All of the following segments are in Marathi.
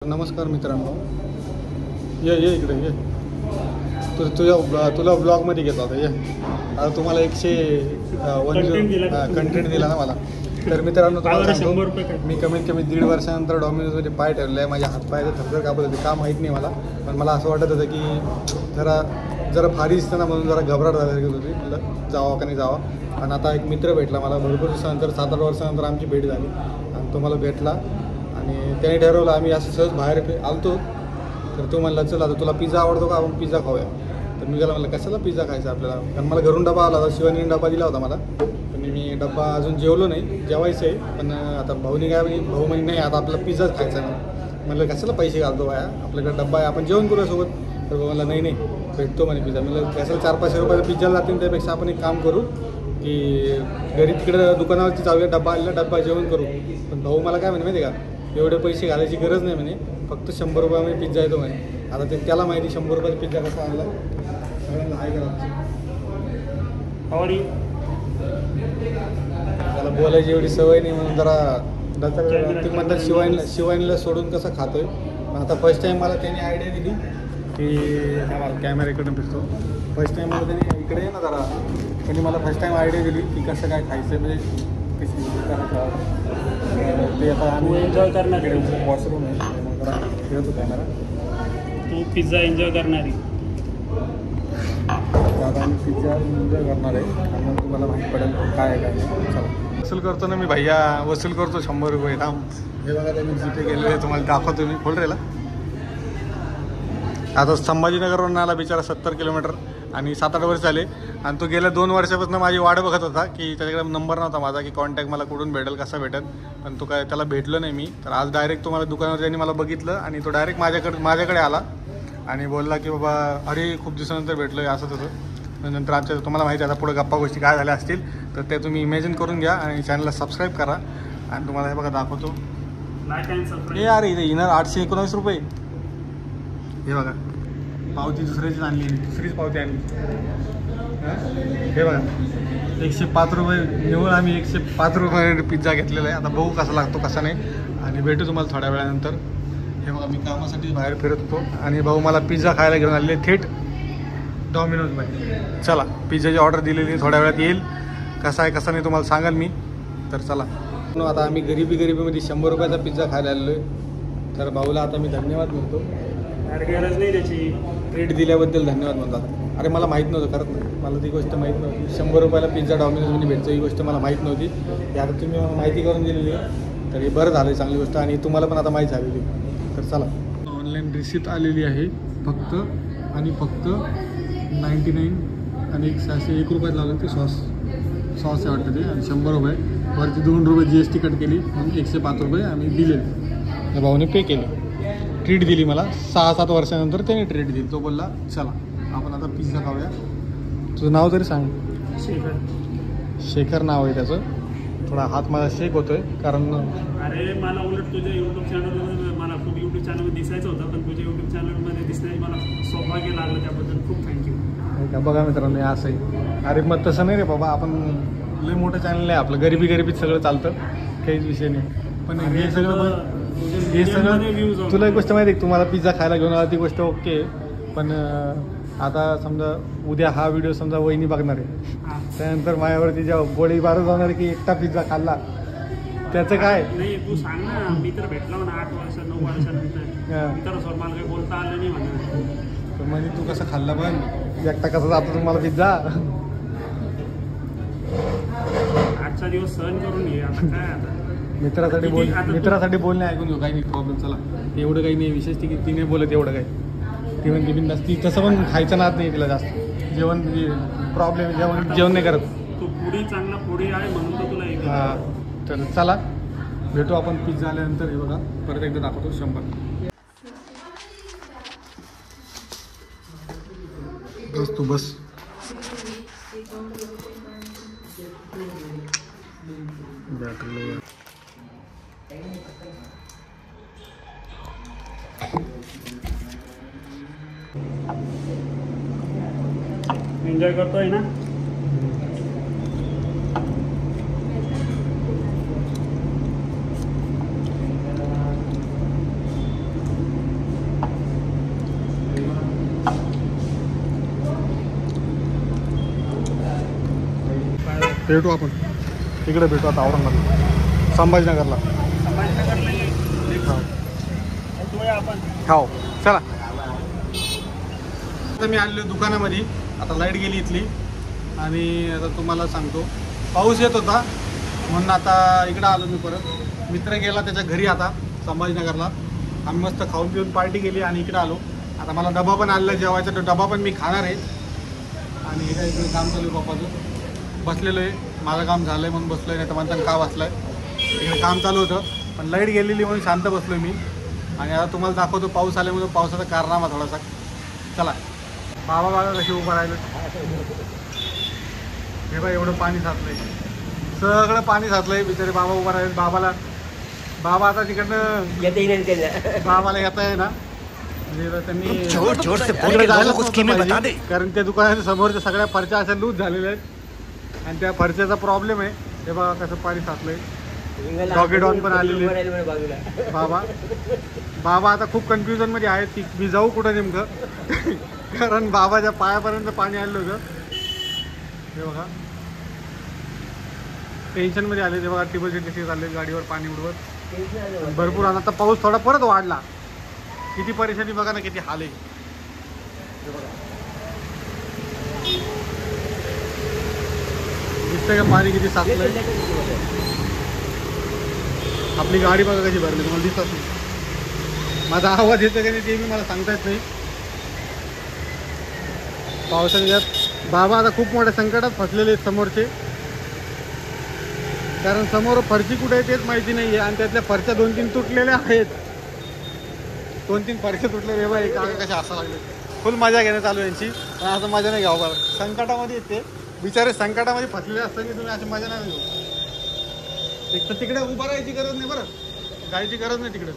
नमस्कार मित्रांनो, ये इकडे ये. तुला ब्लॉगमध्ये घेतो आता. ये आता तुम्हाला 101 कंटेंट दिला ना मला. तर मित्रांनो तुम्हाला सांगतो, मी कमीत कमी 1.5 वर्षानंतर डॉमिनोजमध्ये पाय ठेवले आहे. माझ्या हातपायाचं थरथर कापत होते, का माहीत नाही मला. पण मला असं वाटत होतं की जरा भारी दिसतं ना, म्हणून जरा घबराट झाली होती. म्हटलं जावा का नाही जावा. आणि आता एक मित्र भेटला मला भरपूर दिवसानंतर, 7-8 वर्षानंतर आमची भेट झाली आणि तो मला भेटला आणि त्याने ठरवलं आम्ही असं सहज बाहेर आलतो. तर तो म्हणला चल आता तुला पिझ्झा आवडतो का, आपण पिझ्झा खाऊया. तर मी गेला म्हणलं कशाला पिझ्झा खायचा आपल्याला, कारण मला घरून डबा आला होता. शिवानीने डबा दिला होता मला, पण मी डबा अजून जेवलो नाही, जेवायचं आहे. पण आता भाऊनी काय म्हणजे भाऊ म्हणजे नाही आता आपल्याला पिझ्झाच खायचा नाही. म्हणलं कशाला पैसे घालतो बाया, आपल्याकडे डब्बा आहे, आपण जेवण करूया सोबत. तर मला नाही भेटतो म्हणे पिझ्झा. म्हणलं कशाला 400-500 रुपयाला पिझ्झाला जातील, त्यापेक्षा आपण एक काम करू की घरी तिकडं दुकानावरती जाऊया, डब्बा आलेला डब्बा जेवण करू. पण भाऊ मला काय म्हणे माहिती आहे का, एवढे पैसे घालायची गरज नाही म्हणे, फक्त 100 रुपयामध्ये पिझ्झा येतो म्हणे. आता त्याला माहिती 100 रुपयाचा पिझ्झा कसा आणला. सगळ्यांना हाय करा. त्याला बोलायची एवढी सवय नाही म्हणून जरा ते म्हणतात शिवानीला सोडून कसं खातोय. पण आता फर्स्ट टाईम मला त्यांनी आयडिया दिली की मला कॅमेरा इकडून फिरतो. फर्स्ट टाईम मला त्यांनी इकडे आहे ना जरा, त्यांनी मला फर्स्ट टाईम आयडिया दिली की कसं काय खायचं, म्हणजे कशी ते आता आम्ही एन्जॉय करणार वॉशरूम आहे, मग जरा फिरतो कॅमेरा. तू पिझ्झा एन्जॉय करणारी. आता आम्ही पिझ्झा एन्जॉय करणार आहे आणि मग तुम्हाला माहीत पडेल काय आहे काय नाही. चला वसूल करतो ना मी भैया, वसूल करतो 100 रुपये. थांब, हे बघा त्यांनी जिथे गेले तुम्हाला दाखवतो मी. खोल रेला. आता संभाजीनगरवरून आला बिचारा 70 किलोमीटर आणि 7-8 वर्ष झाले. आणि तो गेल्या 2 वर्षापासून माझी वाट बघत होता की त्याच्याकडे नंबर नव्हता माझा, की कॉन्टॅक्ट मला कुठून भेटेल, कसा भेटेल. पण तो काय त्याला भेटलं नाही मी. तर आज डायरेक्ट तो मला दुकानावर त्यांनी मला बघितलं आणि तो डायरेक्ट माझ्याकडे आला आणि बोलला की बाबा अरे खूप दिवसानंतर भेटलो आहे, असं तसं. नंतर आमच्या तुम्हाला माहिती आहे आता पुढे गप्पा गोष्टी काय झाल्या असतील तर ते तुम्ही इमॅजिन करून घ्या आणि चॅनलला सबस्क्राईब करा. आणि तुम्हाला हे बघा दाखवतो. हे अरे इथे येणार 819 रुपये. हे बघा पावती दुसऱ्याचीच आणली, दुसरीच पावती आणली. हे बघा 105 रुपये निवड. आम्ही 105 रुपये पिझ्झा घेतलेला आहे. आता बघू कसा लागतो कसा नाही आणि भेटू तुम्हाला थोड्या वेळानंतर. हे बघा मी कामासाठी बाहेर फिरत होतो आणि भाऊ मला पिझ्झा खायला घेऊन आलेले थेट डॉमिनोजमध्ये. चला पिझ्झाची ऑर्डर दिलेली थोड्या वेळात येईल. कसा आहे कसा नाही तुम्हाला सांगाल मी. तर चला आता आम्ही गरिबीमध्ये 100 रुपयाचा पिझ्झा खायला आलेलो आहे. तर भाऊला आता मी धन्यवाद म्हणतो. गरज नाही त्याची. ट्रीट दिल्याबद्दल धन्यवाद म्हणतात. अरे मला माहीत नव्हतं, खरंच नाही मला ती गोष्ट माहीत नव्हती. 100 रुपयाला पिझ्झा डॉमिनोजमध्ये भेटतो ही गोष्ट मला माहीत नव्हती. ही आता तुम्ही मला माहिती करून दिलेली आहे, तर हे बरं झालं, चांगली गोष्ट. आणि तुम्हाला पण आता माहीत झालेली. तर चला ऑनलाईन रिसिप्ट आलेली आहे फक्त आणि फक्त 99 आणि 1 रुपयात लावलं ते सॉस आहे वाटतं ते. आणि 100 रुपये वरती 2 रुपये GST कट केली म्हणून 105 रुपये आम्ही दिले. त्या भाऊने पे केले. ट्रीट दिली मला 6-7 वर्षानंतर त्याने ट्रीट दिली. तो बोलला चला आपण आता पिझ्झा खाऊया. तुझं नाव तरी सांग. शेखर नाव आहे त्याचं. थोडा हात माझा शेक होतोय कारण अरे मला उलट तुझ्या यूट्यूब चॅनलवर मला खूप यूट्यूब चॅनलवर दिसायचं होतं, पण तुझ्या यूट्यूब चॅनलमध्ये दिसण्याची मला सौभाग्य लागलं, त्याबद्दल खूप थँक्यू. का बघा मित्रांनो असं आहे. अरे मग तसं नाही रे बाबा, आपण लय मोठं चॅनल आहे आपलं, गरिबीत सगळं चालतं, काहीच विषय नाही. पण हे सगळं तुला एक गोष्ट माहिती आहे, तुम्हाला पिझ्झा खायला घेऊन आला ती गोष्ट ओके. पण आता समजा उद्या हा व्हिडिओ समजा वहिनी बघणार आहे, त्यानंतर माझ्यावरती जेव्हा गोळीबार जाणार की एकटा पिझ्झा खाल्ला त्याचं काय. नाही तू सांग ना, मी तर भेटला म्हणा 8 वर्ष 9 वर्षानंतर. मी तर मला काही बोलता आलं नाही म्हणा. म्हणजे तू कसं खाल्ला पण एकटा कसा जातो तुम्हाला पिझ्झा. आजचा दिवस सहन करून घे. आता काय आता मित्रासाठी बोलणे ऐकून घेऊ, काही नाही प्रॉब्लेम. चला एवढं काही नाही विशेष की ती नाही बोलत एवढं काही. ती म्हणते बिंदास, ती तसं पण खायचं नाद नाही तिला जास्त. जेवण प्रॉब्लेम जेवण नाही करत. तो पुडी चांगला पुडी आहे म्हणून तो तुला एक. हां तर चला भेटू आपण पिझ्झा आल्यानंतर. हे बघा परत एकदा दाखवतो 100. बस तू बस. एन्जॉय करतोय ना. भेटू आपण तिकडे भेटू आता औरंगाबाद संभाजीनगरला. संभाजीनगरला ये. आपण हो चला. आता मी आलेलो दुकानामध्ये. आता लाईट गेली इथली आणि आता तुम्हाला सांगतो पाऊस येत होता म्हणून आता इकडं आलो मी परत. मित्र गेला त्याच्या घरी आता संभाजीनगरला. आम्ही मस्त खाऊन पिऊन पार्टी केली आणि इकडं आलो. आता मला डबा पण आणला जेवायचा. तो डबा पण मी खाणार आहे. आणि हे काय इकडे काम चालू आहे पप्पाचं. बसलेलो आहे. माझं काम झालं आहे म्हणून बसलो आहे. नाही तर म्हणताना का बसलं आहे. इकडे काम चालू होतं पण लाईट गेलेली म्हणून शांत बसलो मी. आणि आता तुम्हाला दाखवतो पाऊस आल्यामुळे पावसाचा कारनामा थोडासा. चला. बाबा बाबा कशी उभं राहिलं. हे बघा एवढं पाणी साचलंय. सगळं पाणी साचलंय. बिचारे बाबा उभा राहिले. बाबा आता तिकडनं बाबाला येता आहे ना म्हणजे त्यांनी कारण त्या दुकानाच्या समोरच्या सगळ्या फरच्या अशा लूज झालेल्या आहेत आणि त्या फरच्याचा प्रॉब्लेम आहे. हे बघा कसं पाणी साचलंय. डॉगी डॉन पण आलेले. बाबा आता खूप कन्फ्युजन मध्ये आहेत की मी जाऊ कुठं नेमकं. कारण बाबाच्या पायापर्यंत पाणी आलेलं होतं. हे बघा टेन्शन मध्ये आले. ते बघा टिबल टिसी चालले गाडीवर पाणी उडवत भरपूर. आता पाऊस थोडा परत वाढला. किती परेशानी बघा ना किती हाल आहे. हे बघा दिसतंय का पाणी किती साचलंय. आपली गाडी बघा कशी भरली. तुम्हाला दिसत नाही. माझा आवाज येतो का नाही ते मी मला सांगता येत नाही. पावसाळ्यात बाबा आता खूप मोठ्या संकटात फसलेले आहेत समोरचे. कारण समोर फरची कुठे आहे तेच माहिती नाही आहे आणि त्यातल्या फरच्या 2-3 तुटलेल्या आहेत. 2-3 फरचे तुटलेले बाई कशा असं लागले. फुल मजा घेणं चालू यांची. पण असं मजा नाही घ्यावं बरं. संकटामध्ये येते बिचारे. संकटामध्ये फसलेले असताना तुम्ही अशी मजा नाही घेऊ. एक तर तिकडे उभं राहायची गरज नाही बरं. जायची गरज नाही तिकडे.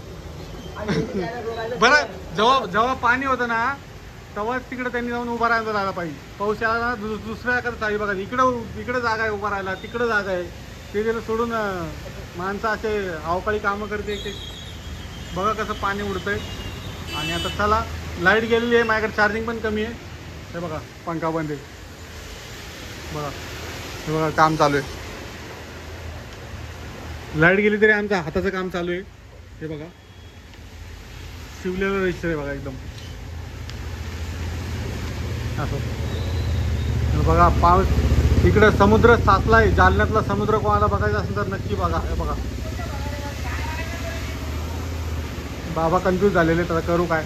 बरं जेव्हा पाणी होतं ना तेव्हाच तिकडे त्यांनी जाऊन उभा राहायला झाला पाहिजे. पाऊस यायला ना दुसऱ्या एखादं चावी बघा. इकडं जागा आहे उभा राहायला. तिकडं जागा आहे. ते गेलं सोडून माणसं असे अवकाळी कामं करते. ते बघा कसं पाणी उडतंय. आणि आता चला लाईट गेलेली आहे. माझ्याकडे चार्जिंग पण कमी आहे. हे बघा पंखा बंद आहे. बघा हे बघा काम चालू आहे. लाईट गेली तरी आमच्या हाताचं काम चालू आहे. हे बघा शिवलेलं रजिस्टर आहे बघा एकदम असं. बघा पाऊस इकडं समुद्र साचलाय. जालन्यातला समुद्र कोणाला बघायचा असेल तर नक्की बघा. हे बघा बाबा कन्फ्यूज झालेले. तर करू काय.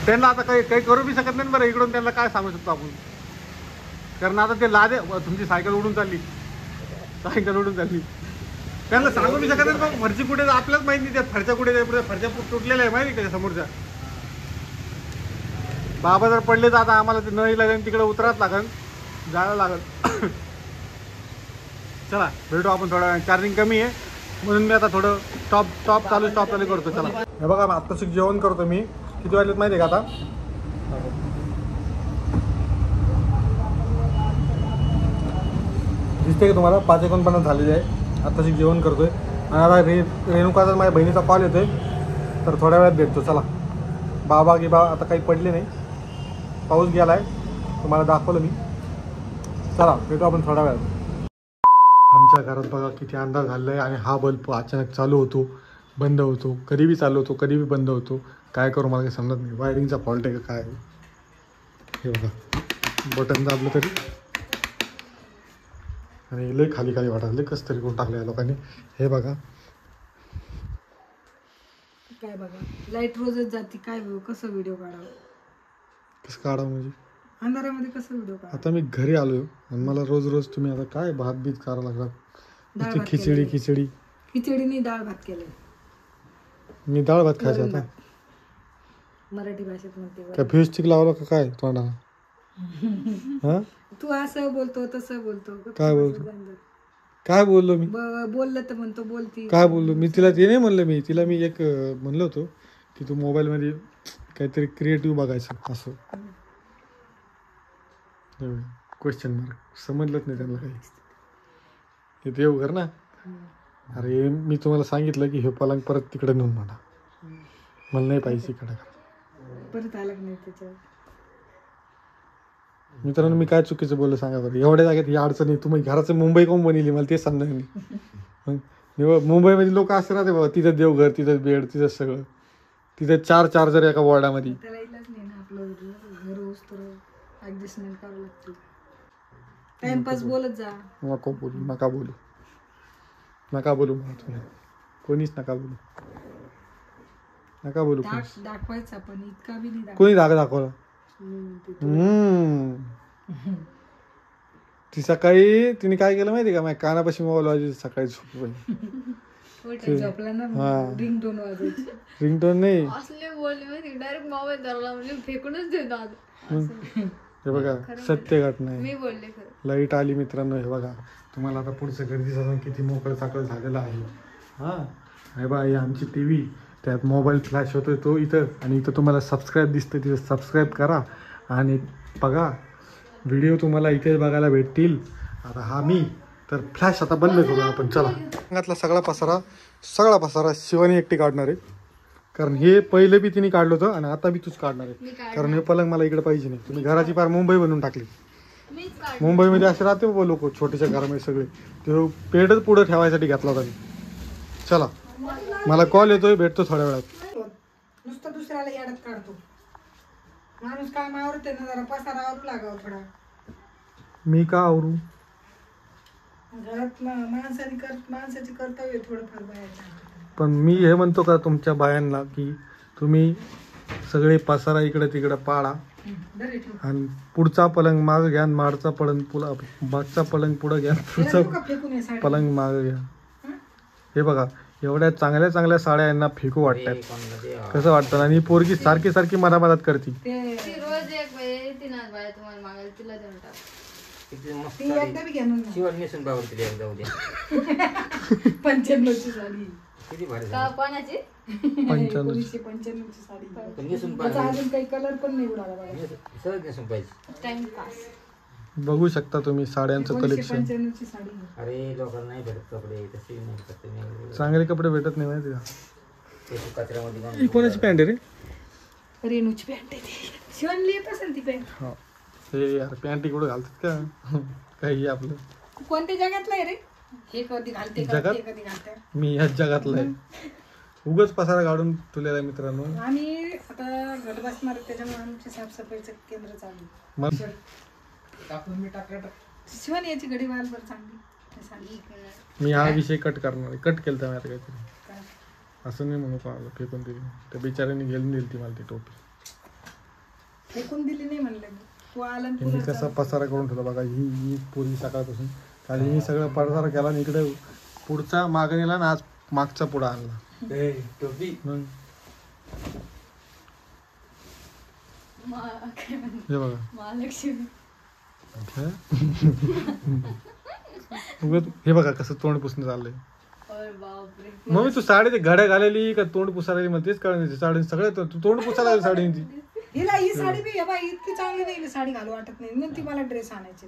त्यांना आता काही करू बी शकत नाही बरं. इकडून त्यांना काय सांगू शकतो आपण. कारण आता ते लादे तुमची सायकल उडून चालली. त्यांना सांगू बी शकत नाही. मग फरची कुठे आपल्याच माहिती नाही. त्या फरच्या कुठे फरच्या तुटलेल्या आहे माहिती त्याच्या समोरच्या. बाबा जर पडले तर आता आम्हाला ते नळीला जाऊन तिकडे उतरावंच लागेल. जायला लागेल. चला भेटू आपण. थोडा चार्जिंग कमी आहे म्हणून मी आता थोडं स्टॉप चालू करतो. चला हे बघा आत्ताशी जेवण करतो मी. किती वाजलेत माहिती आहे का आता. दिसते का तुम्हाला 5:49 झालेले आहे. आत्ताशी जेवण करतोय आणि आता रेणुकाचा माझ्या बहिणीचा कॉल येतोय तर थोड्या वेळात भेटतो. चला बाबा आता काही पडले नाही. पाऊस गेला आहे तुम्हाला दाखवलं मी. चला भेटू आपण थोड्या वेळात. आमच्या घरात बघा किती अंधार झालेला आहे आणि हा बल्ब अचानक चालू होतो बंद होतो. कधी बी चालू होतो कधी बी बंद होतो. काय करू मला काही समजत नाही. वायरिंगचा फॉल्ट आहे का काय. हे बघा बटन दाबलं तरी आणि लय खाली वाटायला कसं तरी करून टाकलं या लोकांनी. हे बघा काय बघा लाईट रोजच जाते. काय कसं व्हिडिओ काढावं. कसं काढावं म्हणजे अंधारामध्ये कसं व्हिडिओ काढावं. आता मी घरी आलो आणि मला रोज तुम्ही आता काय भात बीत करावं लागला. खिचडी डाळ भात केले. मी डाळ भात खायचा आता. मराठी भाषेत म्हणते काय फ्यूज लावलं का काय तोंडाला. हा तू असं बोलतो तसं बोलतो. काय बोललो मी. बोललं तर म्हणतो बोलती. काय बोललो मी तिला. ते नाही म्हणलं मी तिला. मी एक म्हणलं होतो की तू मोबाईलमध्ये काहीतरी क्रिएटिव्ह बघायचं असं. क्वेश्चन मार्क समजलंच नाही त्यांना काही. ते देवघर ना. अरे मी तुम्हाला सांगितलं की हे पलंग परत तिकडे नेऊन म्हणा. मला नाही पाहिजे इकडे. परत आला नाही त्याच्यावर. मित्रांनो मी काय चुकीचं बोललो सांगा बरं. एवढ्या जागेत ही अडचणी तुम्ही घराचं मुंबई कोण बनली मला ते सांगणार नाही. मुंबईमध्ये लोक असे राहते बाबा, तिथं देवघर, तिथं बेड, तिथं सगळं, तिथं 4 चार्जर एका वॉर्डामध्ये. त्याला इलाज नाही ना, आपलं घर तर ऍडजस्टमेंट करावं लागतं. टाइमपास बोलत जा. नको बोलू, नका बोलू, नका बोलू मला तुम्ही, कोणीच नका बोलू, नका बोलू. दाखवायचा पण इतका बी नाही कोणी धागा दाखवला? ती सकाळी तिने काय केलं माहिती का, माझ्या कानापाशी मोबाईल वाजवायची सकाळी झोपला ना, रिंगटोन वाजायची. रिंगटोन नाही, असले बोलले माहिती डायरेक्ट मोबाईल धरला म्हणजे फेकूनच देतो आता. हे बघा सत्य घटना आहे. मी बोलले खरं. लाईट आली मित्रांनो, हे बघा तुम्हाला आता पुढचं घर दिसत किती मोकळं साकळं झालेलं आहे. हां हे बघा, ही आमची टी व्ही, त्यात मोबाईल फ्लॅश होतोय तो इथं, आणि इथं तुम्हाला सबस्क्राईब दिसतं, तिथं सबस्क्राईब करा आणि बघा व्हिडिओ तुम्हाला इथेच बघायला भेटतील. आता हा मी तर फ्लॅश आता बंद करू आपण. चला, अंगातला सगळा पसारा शिवानी एकटी काढणार आहे, कारण हे पहिले बी तिने काढलं होतं आणि आता बी तूच काढणार आहे, कारण हे पलंग मला इकडे पाहिजे नाही. तुम्ही घराची फार मुंबई बनवून टाकली. मुंबईमध्ये असे राहते बाबा लोक, छोट्याशा घरामध्ये सगळे, ते पेडच पुढं ठेवायसाठी घेतला होता मी. चला, मला कॉल येतोय, भेटतो थोड्या वेळात. नुसतं दुसऱ्याला याडत काढतो माणूस. काम आवडते ना, जरा पसारा आवरू लागावं थोडा. मी का आवरू? घरात माणसाची कर्तव्य थोडंफार बाहेर. पण मी हे म्हणतो का तुमच्या बायांना की तुम्ही सगळे पसारा इकडे तिकडे पाडा आणि पुढचा पलंग मागं घ्या, मागचा पलंग मागचा पलंग पुढं घ्या, पुढचा पलंग मागं घ्या. हे बघा, एवढ्या चांगल्या चांगल्या साड्या यांना फेकू वाटतात, कसं वाटतं? आणि पोरगी सारखी सारखी मदत करते. रोज एक येते ना बाय तुम्हाला मागायला, तिला देऊन टाक. पंच्याण्णवची साडी कोणाची? 1995ची साडी. त्याचा अजून काही कलर पण नाही उडाला बघा. टाइमपास. बघू शकता तुम्ही साड्यांचं कलेक्शन. 1995ची साडी. अरे लोकांना नाही भेटत कपडे, तसे नाही करते. चांगले कपडे भेटत नाही माहिती का? कचऱ्यामध्ये ही कोणाची पॅन्ट आहे रे? रेणूची पॅन्ट आहे ती. शिवणली येत असेल ती पॅन्ट. हा, हे यार पॅन्ट इकडं घालतात का? काही आपलं कोणत्या जगातलं आहे रे हे? कधी घालते कधी घालते. मी ह्याच जगातलं आहे. उगाच पसारा काढून तुला मित्रांनो. आम्ही आता घर बसणार त्याच्यामुळे आमच्या साफसफाईचं केंद्र चालू. मग शिवण याची घडी वालभर चांगली. मी हा विषय कट करणार आहे. कट केलं तर आता काहीतरी असं नाही म्हणू का फेकून दिली. त्या बिचाऱ्याने घेऊन दिली ती मला ती टोपी. फेकून दिली नाही म्हणलं तू आला. मी कसा पसारा करून ठेवला बघा. ही पूर्वी सकाळपासून खाली मी सगळं पसारा केला आणि इकडे पुढचा मागे नेला आणि आज मागचा पुढा आणला. टोपी हे बघा महालक्ष्मी. हे बघा कसं तोंड पुसणं चाललंय. बापरे. मग तू साडी ते घड्या घालेली का तोंड पुसायला? मला तेच कळलं. साडी सगळं तू तोंड पुसायला साडींची. हिला ही साडी बी बाई इतकी चांगली नाही, साडी घालू वाटत नाही म्हणून ती मला ड्रेस आणायची.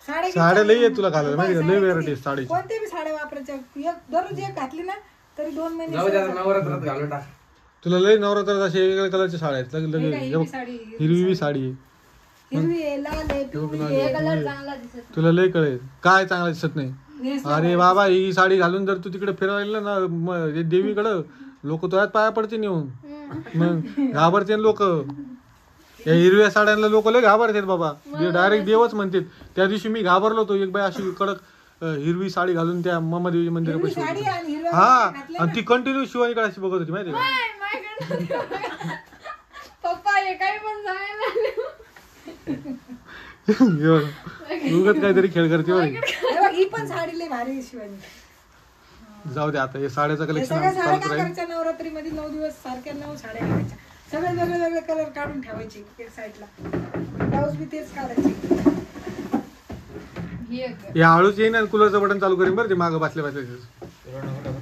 साड्या लई आहे तुला घालायला माहिती का? लई व्हेरायटी साडी. कोणत्या बी साड्या वापरायच्या. दररोज एक घातली ना तरी 2 महिने. नवरात्रात घालून टाक. तुला लई नवरात्रात अशा वेगवेगळ्या कलरच्या साड्या आहेत. हिरवी साडी आहे, हिरवी आहे, लाल आहे, पिवळी आहे. हे कलर चांगला दिसत. तुला लई कळेल काय चांगला दिसत नाही. अरे बाबा ही साडी घालून जर तू तिकडे फिरायला ना देवीकडं, लोक तुझ्यात पाया पडते नेऊन. मग घाबरते लोक. या हिरव्या साड्यांना लोक लय घाबरतात बाबा. डायरेक्ट देवच म्हणतात. त्या दिवशी मी घाबरलो होतो. एक बाई अशी कडक हिरवी साडी घालून त्या मम्मादेवी मंदिरापाशी होती. हा, आणि ती कंटिन्यू शिवानीकडे अशी बघत होती माहिती का? पप्पा हे काही पण सांगायला. उगत काहीतरी खेळ करते बघ. ही पण साडी लय भारी शिवानी. जाऊ दे आता हे साड्याचं कलेक्शन सगळ्या साड्या काय करायच्या नवरात्रीमध्ये 9 दिवस सारख्या 9 साड्या घालायच्या. सगळे वेगळे वेगळे कलर काढून ठेवायचे एक साईडला. ब्लाऊज बी तेच काढायचे. या हळूच येईन आणि कूलरचं बटन चालू करीन बरं. ते मागं बसल्या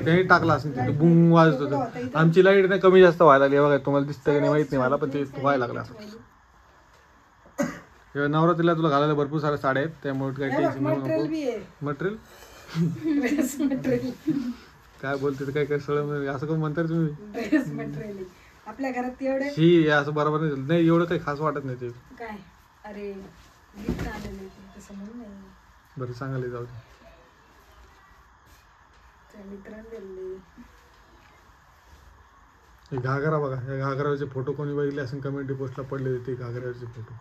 त्यांनी टाकला असेल तिथे बुंग वाजत होतं. आमची लाईट नाही कमी जास्त व्हायला लागली बघा. तुम्हाला दिसतं की नाही माहित नाही मला, पण ते व्हायला लागलं असं. नवरात्रीला तुला घालायला भरपूर साऱ्या साड्या आहेत, त्यामुळे काही टेन्शन घेऊ नको. मटेरियल काय बोलते काय काय सगळं असं कोण म्हणतात तुम्ही? ड्रेस मटेरियल आपल्या घरात एवढे ही असं बरोबर नाही. एवढं काही खास वाटत नाही ते. काय अरे गिफ्ट आलेले ते तसं म्हणून नाही बरं सांगायला जाऊ दे. त्या मित्रांनी दिले. हे घागरा बघा, या घागरावरचे फोटो कोणी बघितले असेल कमेंट पोस्टला पडले होते घागऱ्यावरचे फोटो.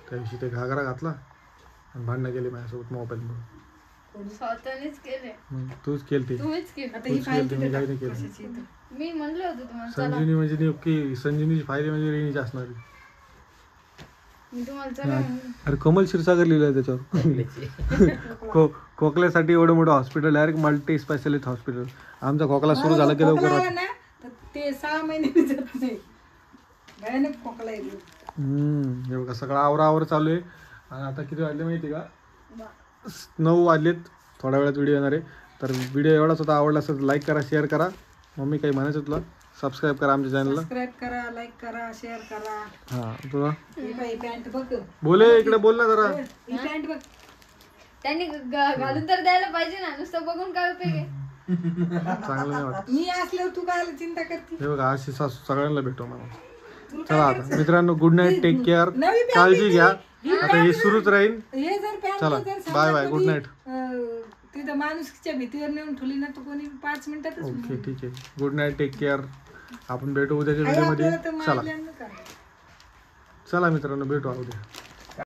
त्या दिवशी ते घागरा घातला आणि भांडणं केली माझ्यासोबत मोबाईलमुळे. स्वतःनेच केले. मग तूच केलती. तुम्हीच केले. आता ही तूच फाईल केलती, मी काही नाही केलं. कशाची आहे तर? मी म्हणलं होतं तुम्हाला चला. संजीवनी म्हणजे नेमकी संजीवनीची फायदे म्हणजे रेणीची असणारी. मी तुम्हाला चला म्हणलं. अरे कमल क्षीरसागर लिहिलंय त्याच्यावर. खोकल्यासाठी एवढं मोठं hospital, direct multi specialist hospital. आमचा खोकला सुरू झाला की खोकला लवकर आला ना तर ते 6 महिने जात नाही. भयानक खोकला येतो. हे बघा सगळं आवरावर चालू आहे. आणि आता किती वाजले माहिती का? 9 वाजलेत. थोड्या वेळात व्हिडिओ येणार आहे. तर व्हिडिओ एवढाच होता. आवडला असेल लाईक करा, शेअर करा. मम्मी काही म्हणायचं तुला? सबस्क्राईब करा आमच्या चॅनलला. सबस्क्राईब करा, लाईक करा, शेअर करा. हां तुला ही बाई पॅन्ट बघ. बोले इकडे बोल ना जरा. ही पॅन्ट बघ. त्यांनी घालून तर द्यायला पाहिजे ना, नुसतं बघून काय उपयोग आहे. चांगलं नाही वाटत. मी असल्यावर तू काय चिंता करते? हे बघा अशी सासू सगळ्यांना भेटो मला. चला आता मित्रांनो, गुड नाईट, टेक केअर, नवी पॅन्ट काळजी घ्या. ही आता हे सुरूच राहील. हे जर पॅन्ट चला, जर समजा बाय बाय, गुड कधी, नाईट. तिथं माणुसकीच्या भीतीवर नेऊन ठेवली ना तर कोणी 5 मिनिटातच ओके ठीक आहे. Good night, take care. आपण भेटू उद्याच्या आई व्हिडिओमध्ये. आपल्याला तर चला मारल्यानं करा. चला मित्रांनो, भेटू उद्या.